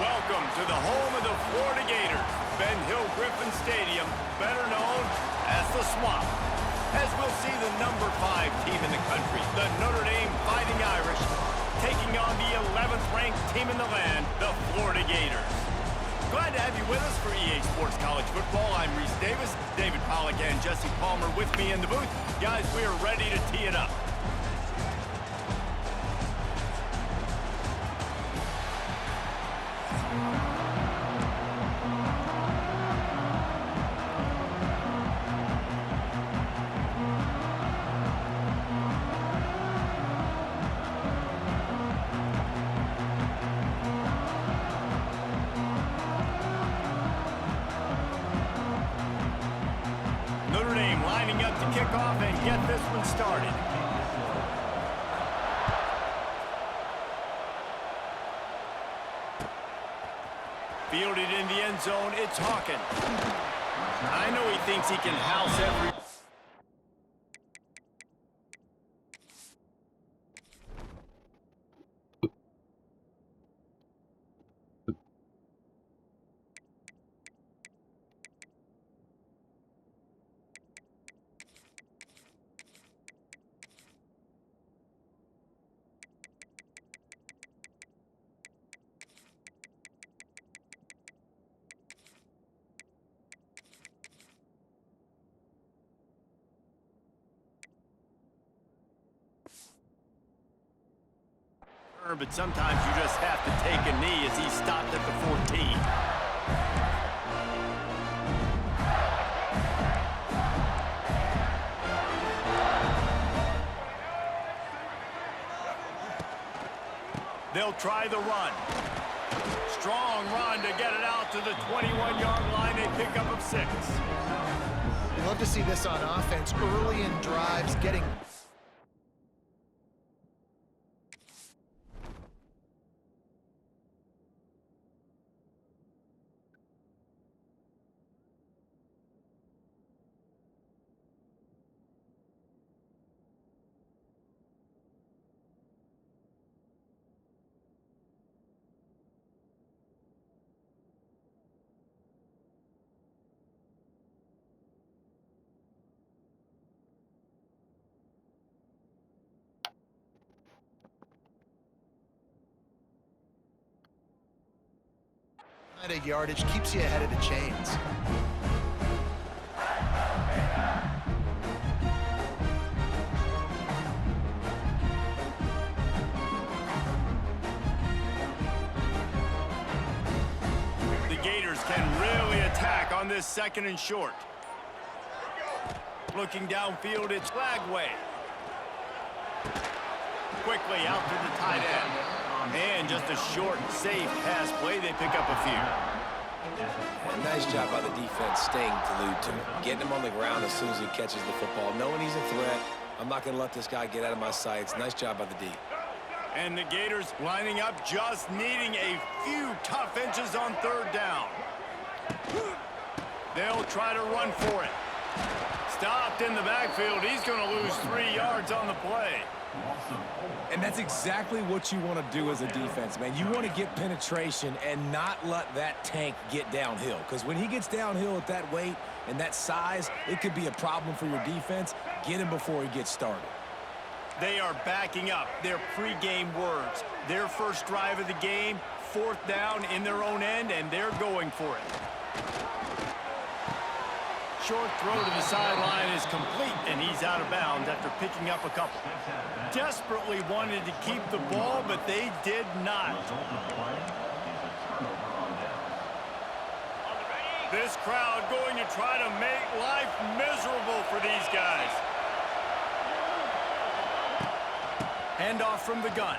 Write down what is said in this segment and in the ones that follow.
Welcome to the home of the Florida Gators, Ben Hill Griffin Stadium, better known as the Swamp. As we'll see the number 5 team in the country, the Notre Dame Fighting Irish, taking on the 11th ranked team in the land, the Florida Gators. Glad to have you with us for EA Sports College Football. I'm Reese Davis, David Pollack and Jesse Palmer with me in the booth. Guys, we are ready to tee it up. Notre Dame lining up to kick off and get this one started. Fielded in the end zone, it's Hawkins. I know he thinks he can house every... But sometimes you just have to take a knee as he stopped at the 14. They'll try the run. Strong run to get it out to the 21-yard line, a pickup of 6. You love to see this on offense early in drives, getting... Yardage keeps you ahead of the chains. The Gators can really attack on this 2nd and short. Looking downfield, it's Flagway. Quickly out to the tight end. And just a short, safe pass play. They pick up a few. And nice job by the defense staying glued to him. Getting him on the ground as soon as he catches the football. Knowing he's a threat, I'm not going to let this guy get out of my sights. Nice job by the D. And the Gators lining up, just needing a few tough inches on 3rd down. They'll try to run for it. Stopped in the backfield. He's going to lose 3 yards on the play. And that's exactly what you want to do as a defense, man. You want to get penetration and not let that tank get downhill. Because when he gets downhill at that weight and that size, it could be a problem for your defense. Get him before he gets started. They are backing up their pregame words. Their first drive of the game, 4th down in their own end, and they're going for it. Short throw to the sideline is complete, and he's out of bounds after picking up a couple. Desperately wanted to keep the ball, but they did not. This crowd going to try to make life miserable for these guys. Handoff from the gun.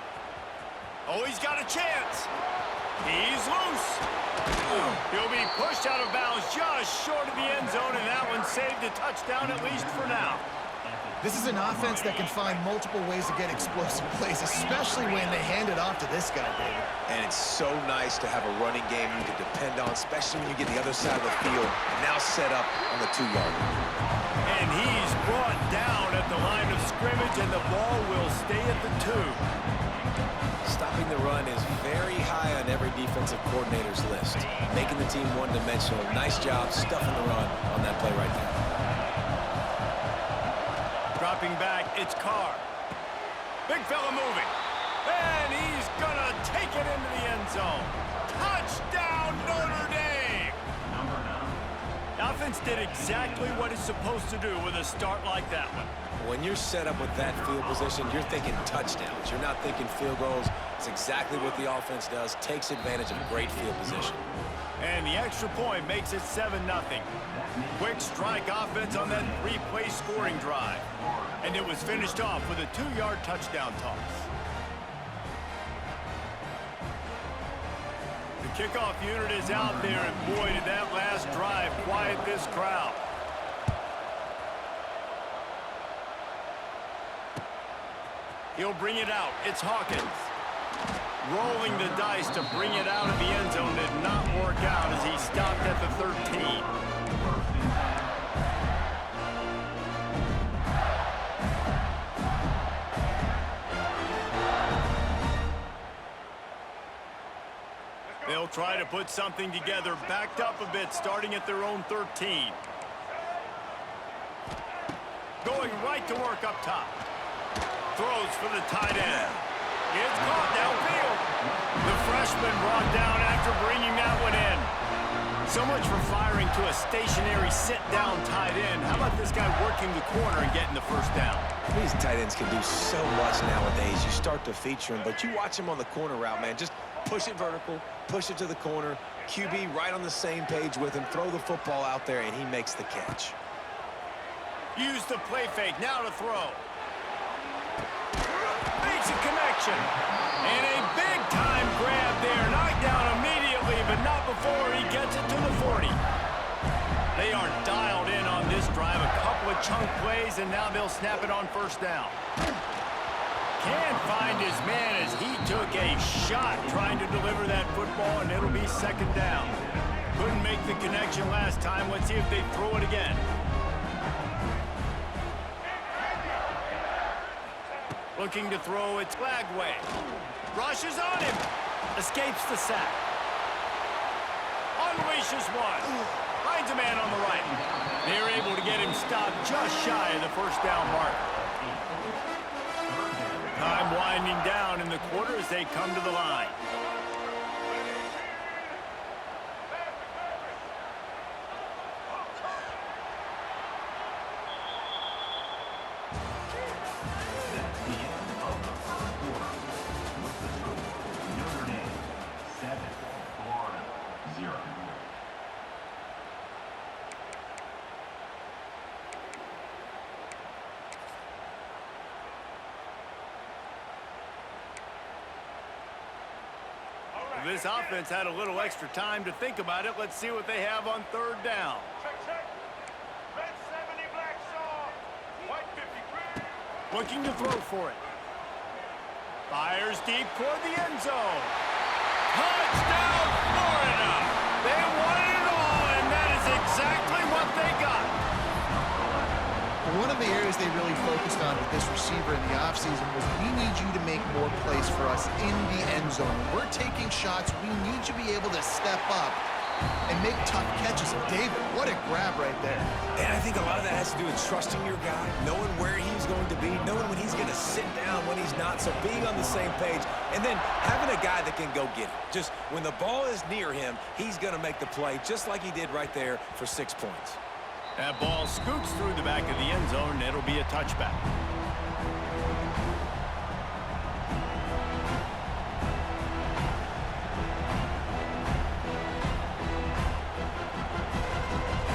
Oh, he's got a chance. He's loose. He'll be pushed out of bounds just short of the end zone, and that one saved a touchdown at least for now. This is an offense that can find multiple ways to get explosive plays, especially when they hand it off to this guy, David. And it's so nice to have a running game you can depend on, especially when you get the other side of the field, now set up on the 2-yard line. And he's brought down at the line of scrimmage, and the ball will stay at the 2. Stopping the run is very high on every defensive coordinator's list. Making the team one-dimensional. Nice job stuffing the run on that play right there. Dropping back, it's Carr. Big fella moving. And he's gonna take it into the end zone. Touchdown, Notre Dame! The offense did exactly what it's supposed to do with a start like that one. When you're set up with that field position, you're thinking touchdowns. You're not thinking field goals. It's exactly what the offense does. Takes advantage of great field position. And the extra point makes it 7-0. Quick strike offense on that 3-play scoring drive. And it was finished off with a 2-yard touchdown toss. The kickoff unit is out there, and boy, did that last drive quiet this crowd. He'll bring it out. It's Hawkins. Rolling the dice to bring it out of the end zone did not work out as he stopped at the 13. They'll try to put something together, backed up a bit, starting at their own 13. Going right to work up top. Throws for the tight end. It's caught downfield. The freshman brought down after bringing that one in. So much for firing to a stationary sit-down tight end. How about this guy working the corner and getting the first down? These tight ends can do so much nowadays. You start to feature them, but you watch him on the corner route, man. Just push it vertical, push it to the corner. QB right on the same page with him. Throw the football out there, and he makes the catch. Use the play fake. Now to throw. Makes a connection. And a big-time grab there. Knocked down immediately, but not before he gets it to the 40. They are dialed in on this drive. A couple of chunk plays, and now they'll snap it on first down. Can't find his man as he took a shot trying to deliver that football, and it'll be second down. Couldn't make the connection last time. Let's see if they throw it again. Looking to throw, it's Lagway. Rushes on him. Escapes the sack. Unleashes one. Finds a man on the right. They're able to get him stopped just shy of the first down mark. Time winding down in the quarter as they come to the line. This offense had a little extra time to think about it. Let's see what they have on third down. Check. Red 70, black saw. White 53. Looking to throw for it. Fires deep toward the end zone. Touchdown, Florida! They wanted it all, and that is exactly what they got. One of the areas they really focused on with this receiver in the offseason was we need you to make more plays for us in the end zone. When we're taking shots, we need you to be able to step up and make tough catches. And David, what a grab right there. And I think a lot of that has to do with trusting your guy, knowing where he's going to be, knowing when he's going to sit down, when he's not, so being on the same page, and then having a guy that can go get it. Just when the ball is near him, he's going to make the play, just like he did right there for 6 points. That ball scoots through the back of the end zone, and it'll be a touchback.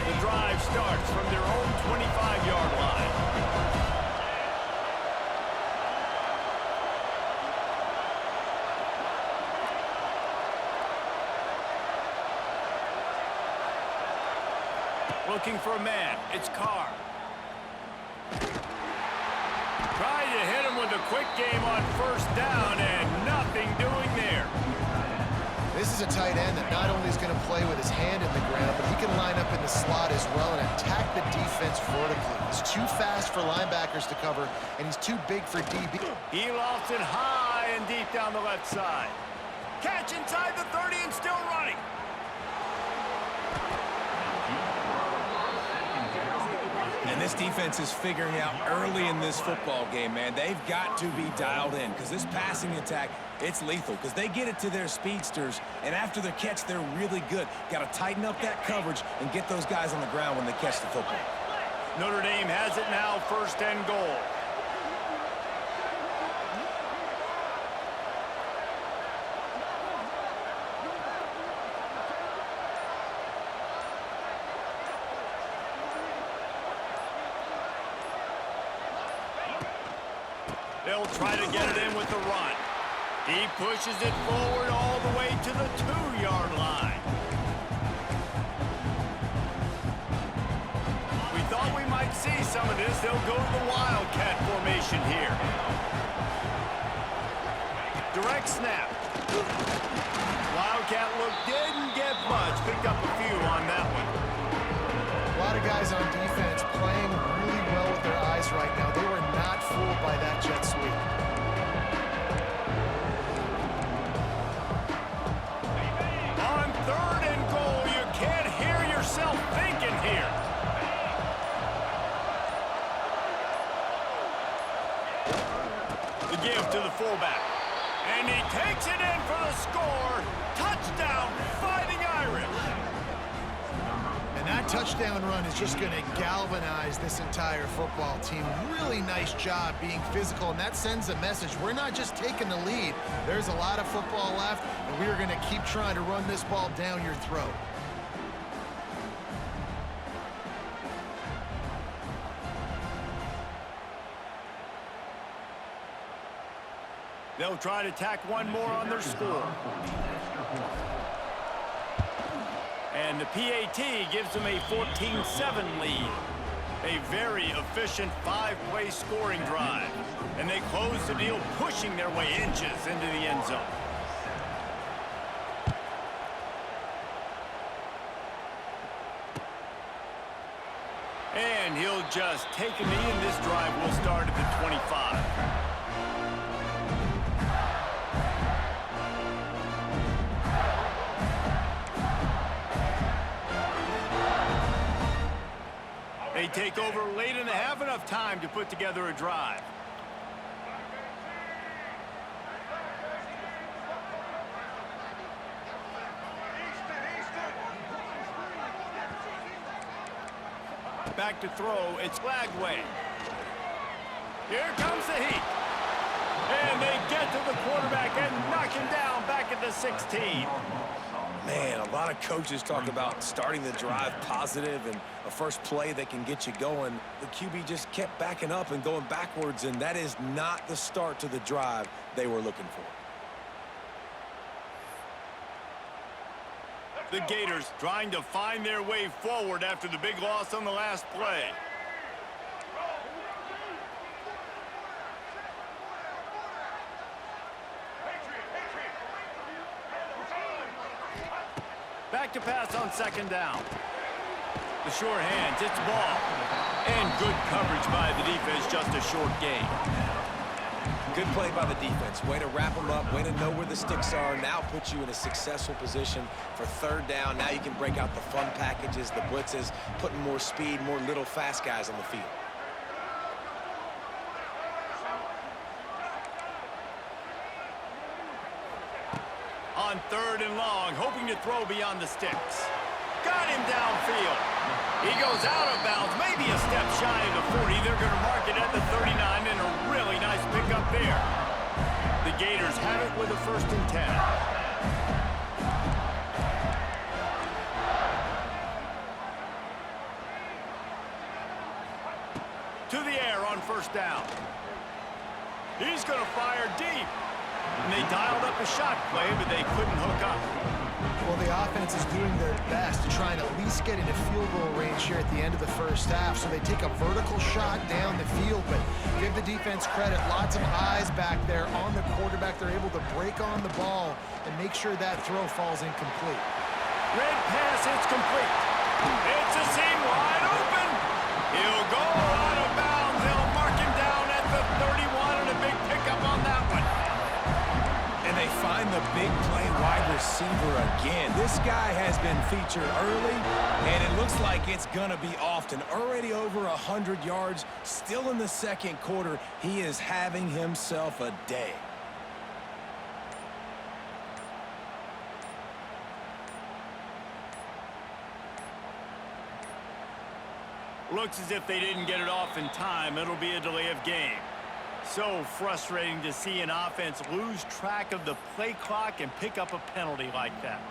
The drive starts from their own 25-yard line. Looking for a man. It's Carr. Trying to hit him with a quick game on first down, and nothing doing there. This is a tight end that not only is going to play with his hand in the ground, but he can line up in the slot as well and attack the defense vertically. He's too fast for linebackers to cover, and he's too big for DB. He lofts it high, high and deep down the left side. Catch inside the 30 and still running. And this defense is figuring out early in this football game, man. They've got to be dialed in because this passing attack, it's lethal because they get it to their speedsters, and after the catch, they're really good. Got to tighten up that coverage and get those guys on the ground when they catch the football. Notre Dame has it now, 1st and goal. They'll try to get it in with the run. He pushes it forward all the way to the 2-yard line. We thought we might see some of this. They'll go to the Wildcat formation here. Direct snap. Wildcat look didn't get much. Picked up a few on that one. A lot of guys on defense playing really well with their eyes right now. They were not fooled by that jet sweep. On 3rd and goal, you can't hear yourself thinking here. The give to the fullback. And he takes it in for the score. Touchdown, Fighting Irish. And that touchdown run is just going to galvanize this entire football team. Really nice job being physical, and that sends a message. We're not just taking the lead. There's a lot of football left, and we are going to keep trying to run this ball down your throat. They'll try to tack one more on their score. And the PAT gives them a 14-7 lead. A very efficient 5-play scoring drive. And they close the deal, pushing their way inches into the end zone. And he'll just take a knee, and this drive will start at the 25. They take over late in the half, enough time to put together a drive. Back to throw, it's Flagway. Here comes the heat. And they get to the quarterback and knock him down back at the 16. Man, a lot of coaches talk about starting the drive positive and a first play that can get you going. The QB just kept backing up and going backwards, and that is not the start to the drive they were looking for. The Gators trying to find their way forward after the big loss on the last play. Back to pass on 2nd down. The short hands, it's ball. And good coverage by the defense, just a short gain. Good play by the defense. Way to wrap them up, way to know where the sticks are. Now puts you in a successful position for 3rd down. Now you can break out the fun packages, the blitzes, putting more speed, more little fast guys on the field. On 3rd and long, hoping to throw beyond the sticks. Got him downfield. He goes out of bounds, maybe a step shy of the 40. They're going to mark it at the 39, and a really nice pickup there. The Gators have it with a 1st and 10. To the air on 1st down. He's going to fire deep. And they dialed up a shot play, but they couldn't hook up. Well, the offense is doing their best to try and at least get into field goal range here at the end of the 1st half. So they take a vertical shot down the field, but give the defense credit. Lots of eyes back there on the quarterback. They're able to break on the ball and make sure that throw falls incomplete. Red pass, it's complete. It's a seam wide open. He'll go out of bounds. They'll mark him down at the 31, and a big pickup on that one. the big play wide receiver again. This guy has been featured early, and it looks like it's going to be often. Already over 100 yards, still in the second quarter. He is having himself a day. Looks as if they didn't get it off in time. It'll be a delay of game. So frustrating to see an offense lose track of the play clock and pick up a penalty like that.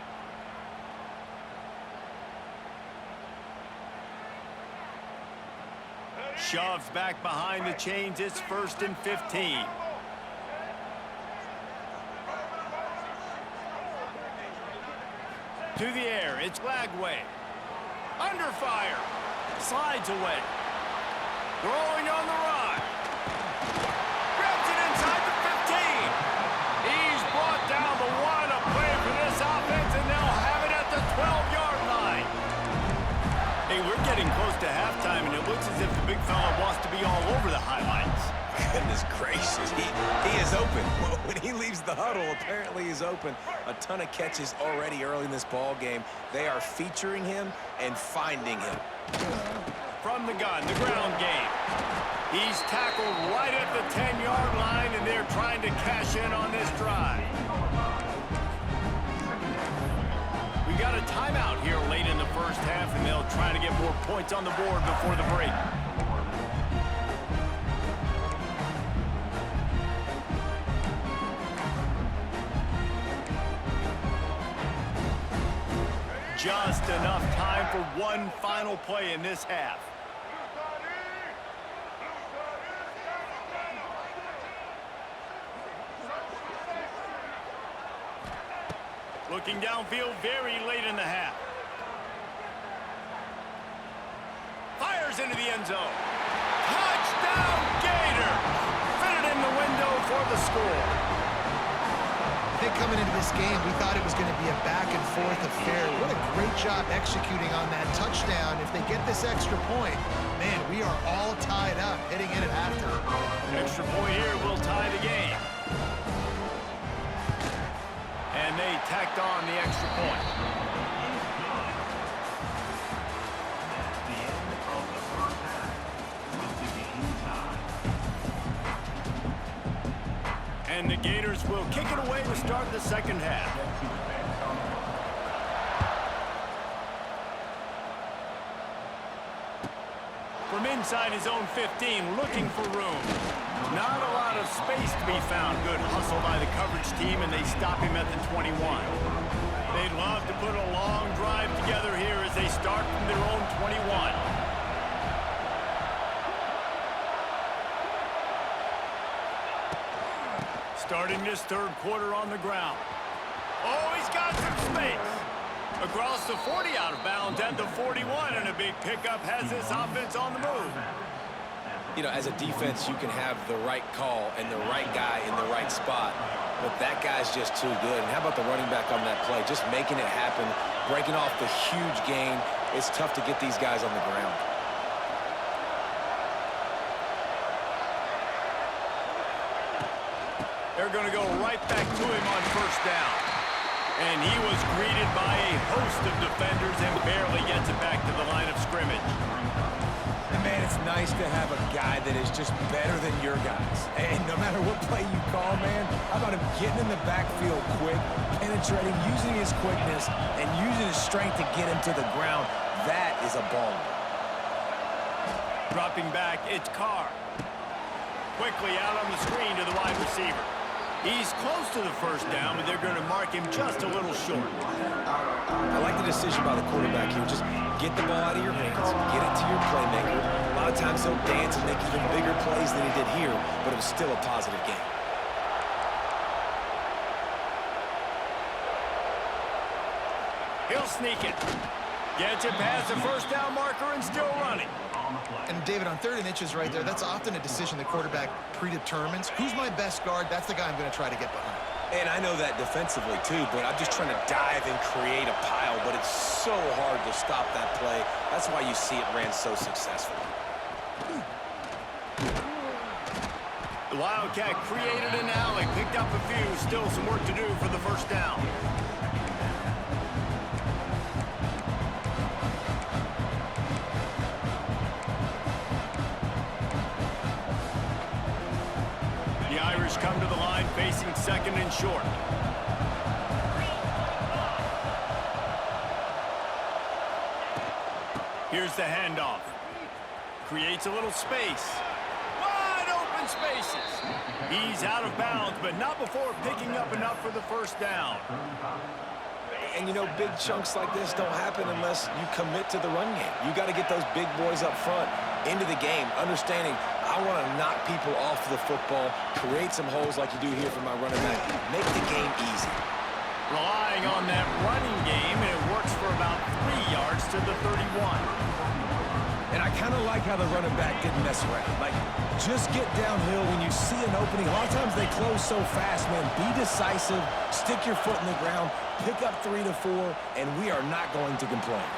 Shoves back behind the chains. It's 1st and 15. To the air. It's Lagway. Under fire. Slides away. Throwing on the run. Grabs it inside the 15. He's brought down the one. A play for this offense, and they'll have it at the 12-yard line. Hey, we're getting close to halftime, and it looks as if the big fella wants to be all over the highlights. Goodness gracious, he is open. When he leaves the huddle, apparently he's open. A ton of catches already early in this ball game. They are featuring him and finding him. From the gun, the ground game. He's tackled right at the 10-yard line, and they're trying to cash in on this drive. We got a timeout here late in the first half, and they'll try to get more points on the board before the break. Just enough time for one final play in this half. Looking downfield very late in the half. Fires into the end zone. Touchdown, Gator! Fitted in the window for the score. I think coming into this game, we thought it was going to be a back-and-forth affair. What a great job executing on that touchdown. If they get this extra point, man, we are all tied up heading in at after. Extra point here will tie the game. And they tacked on the extra point. And the Gators will kick it away to start the second half. From inside his own 15, looking for room. Not a lot of space to be found. Good hustle by the coverage team, and they stop him at the 21. They'd love to put a long drive together here as they start from their own 21. Starting this third quarter on the ground. Oh, he's got some space. Across the 40, out of bounds at the 41, and a big pickup has this offense on the move. You know, as a defense, you can have the right call and the right guy in the right spot, but that guy's just too good. And how about the running back on that play? Just making it happen, breaking off the huge gain. It's tough to get these guys on the ground. They're going to go right back to him on first down. And he was greeted by a host of defenders and barely gets it back to the line of scrimmage. And man, it's nice to have a guy that is just better than your guys. And no matter what play you call, man, how about him getting in the backfield quick, penetrating, using his quickness, and using his strength to get him to the ground. That is a ball. Dropping back, it's Carr. Quickly out on the screen to the wide receiver. He's close to the first down, but they're going to mark him just a little short. I like the decision by the quarterback here. Just get the ball out of your hands, get it to your playmaker. A lot of times he'll dance and make even bigger plays than he did here, but it was still a positive game. He'll sneak it. Gets it past the first down marker and still running. And David, on 3rd and inches right there, that's often a decision the quarterback predetermines. Who's my best guard? That's the guy I'm going to try to get behind. And I know that defensively too, but I'm just trying to dive and create a pile, but it's so hard to stop that play. That's why you see it ran so successfully. The The Wildcat created an alley, picked up a few, still some work to do for the first down. The Irish come to the line facing second and short. Here's the handoff. Creates a little space. Wide open spaces. He's out of bounds, but not before picking up enough for the first down. And, you know, big chunks like this don't happen unless you commit to the run game. You got to get those big boys up front into the game, understanding I want to knock people off the football, create some holes like you do here for my running back, make the game easy. Relying on that running game, and it works for about 3 yards to the 31. And I kind of like how the running back didn't mess around. Like, just get downhill when you see an opening. A lot of times they close so fast, man. Be decisive, stick your foot in the ground, pick up 3 to 4, and we are not going to complain.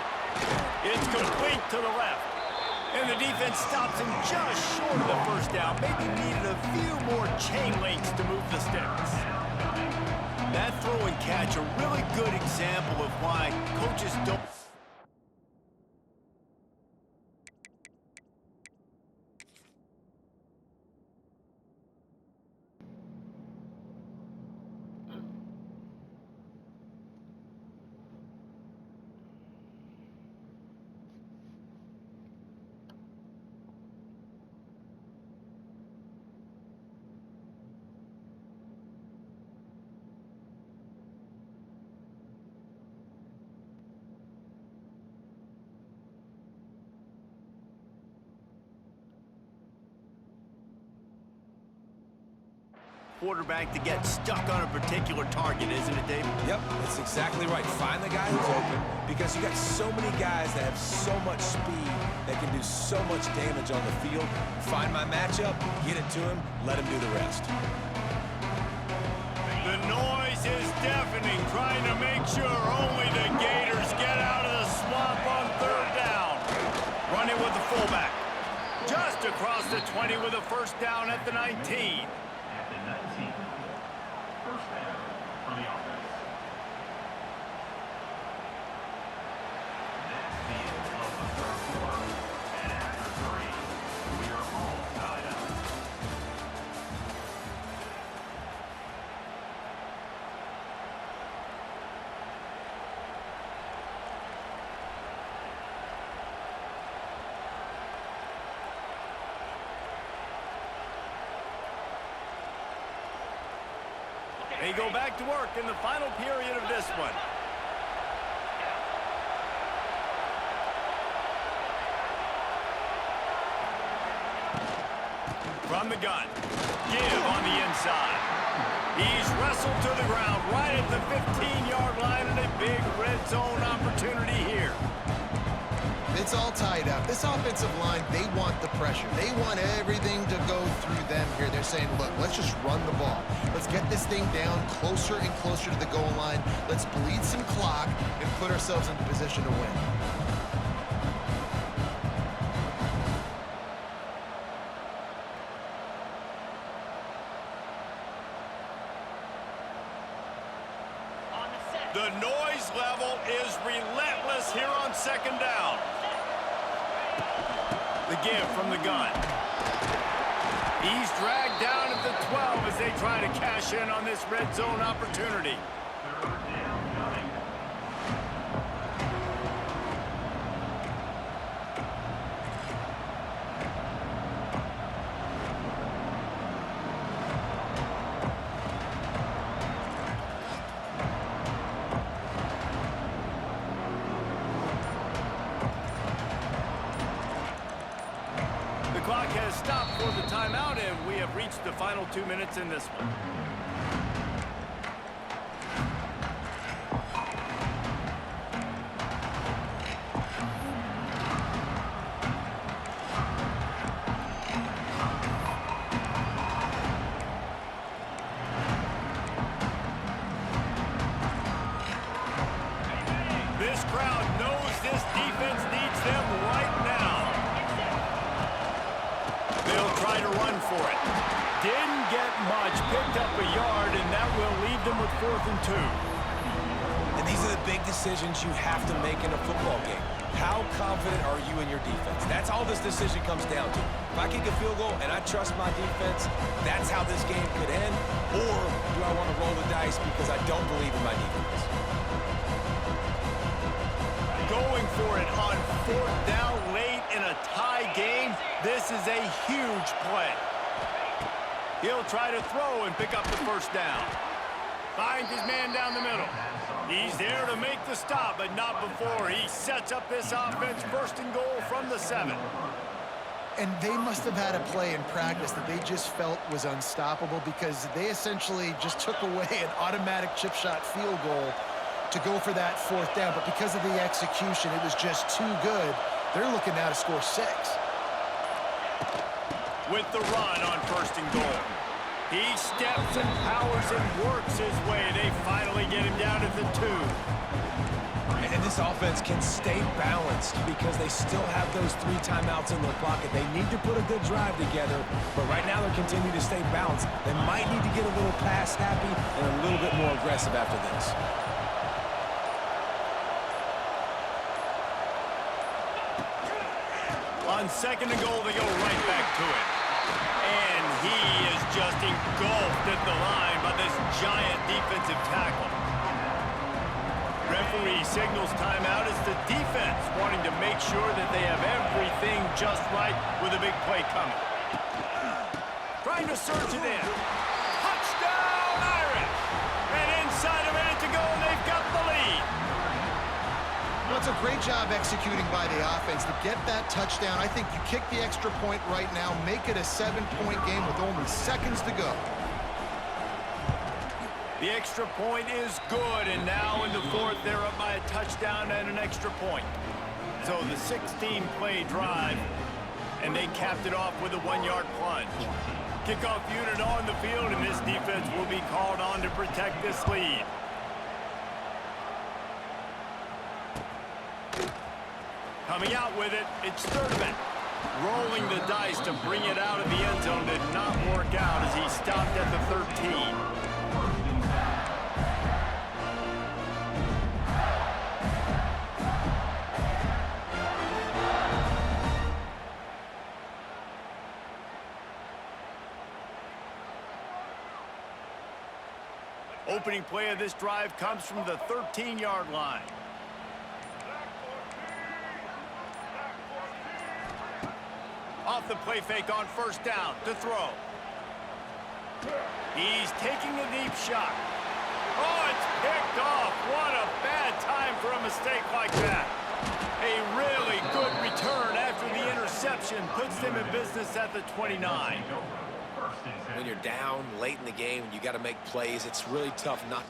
It's complete to the left. And the defense stops him just short of the first down. Maybe needed a few more chain links to move the sticks. That throw and catch, a really good example of why coaches don't... Quarterback to get stuck on a particular target, isn't it, David? Yep, that's exactly right. Find the guy who's open because you got so many guys that have so much speed that can do so much damage on the field. Find my matchup, get it to him, let him do the rest. The noise is deafening, trying to make sure only the Gators get out of the swamp on third down. Running with the fullback. Just across the 20 with a first down at the 19. First down for the offense. Next field of the third quarter. And after 3, we are all tied up. They go back to work in the final period of this one. From the gun. Give on the inside. He's wrestled to the ground right at the 15-yard line, and a big red zone opportunity here. It's all tied up. This offensive line, they want the pressure. They want everything to go through them here. They're saying, look, let's just run the ball. Let's get this thing down closer and closer to the goal line. Let's bleed some clock and put ourselves into position to win. The noise level is relentless here on second down. The give from the gun. He's dragged down at the 12 as they try to cash in on this red zone opportunity. Third down coming. The clock has stopped for the timeout, and we have reached the final 2 minutes in this one. This crowd knows this defense needs them right now. He'll try to run for it. Didn't get much, picked up a yard, and that will leave them with 4th and 2. And these are the big decisions you have to make in a football game. How confident are you in your defense? That's all this decision comes down to. If I kick a field goal and I trust my defense, that's how this game could end. Or do I want to roll the dice because I don't believe in my defense? Going for it on 4th down late in a tie game. This is a huge play. He'll try to throw and pick up the 1st down. Finds his man down the middle. He's there to make the stop, but not before. He sets up this offense 1st and goal from the 7. And they must have had a play in practice that they just felt was unstoppable because they essentially just took away an automatic chip shot field goal to go for that 4th down. But because of the execution, it was just too good. They're looking now to score 6. With the run on 1st and goal. He steps and powers and works his way. They finally get him down at the 2. And this offense can stay balanced because they still have those 3 timeouts in their pocket. They need to put a good drive together, but right now they're continuing to stay balanced. They might need to get a little pass happy and a little bit more aggressive after this. On 2nd and goal, they go right back to it. And he is just engulfed at the line by this giant defensive tackle. Referee signals timeout as the defense wanting to make sure that they have everything just right with a big play coming. Trying to surge it in. Touchdown, Irish! And inside a minute to go, and they've got the lead. Well, it's a great job executing by the offense to get that touchdown. I think you kick the extra point right now, make it a 7-point game with only seconds to go. The extra point is good, and now in the 4th, they're up by a touchdown and an extra point. So the 16-play drive, and they capped it off with a 1-yard plunge. Kickoff unit on the field, and this defense will be called on to protect this lead. Coming out with it, it's Sturdivant. Rolling the dice to bring it out of the end zone did not work out as he stopped at the 13. Opening play of this drive comes from the 13-yard line. Off the play fake on 1st down to throw. He's taking a deep shot. Oh, it's picked off. What a bad time for a mistake like that. A really good return after the interception puts them in business at the 29. When you're down late in the game and you got to make plays, it's really tough not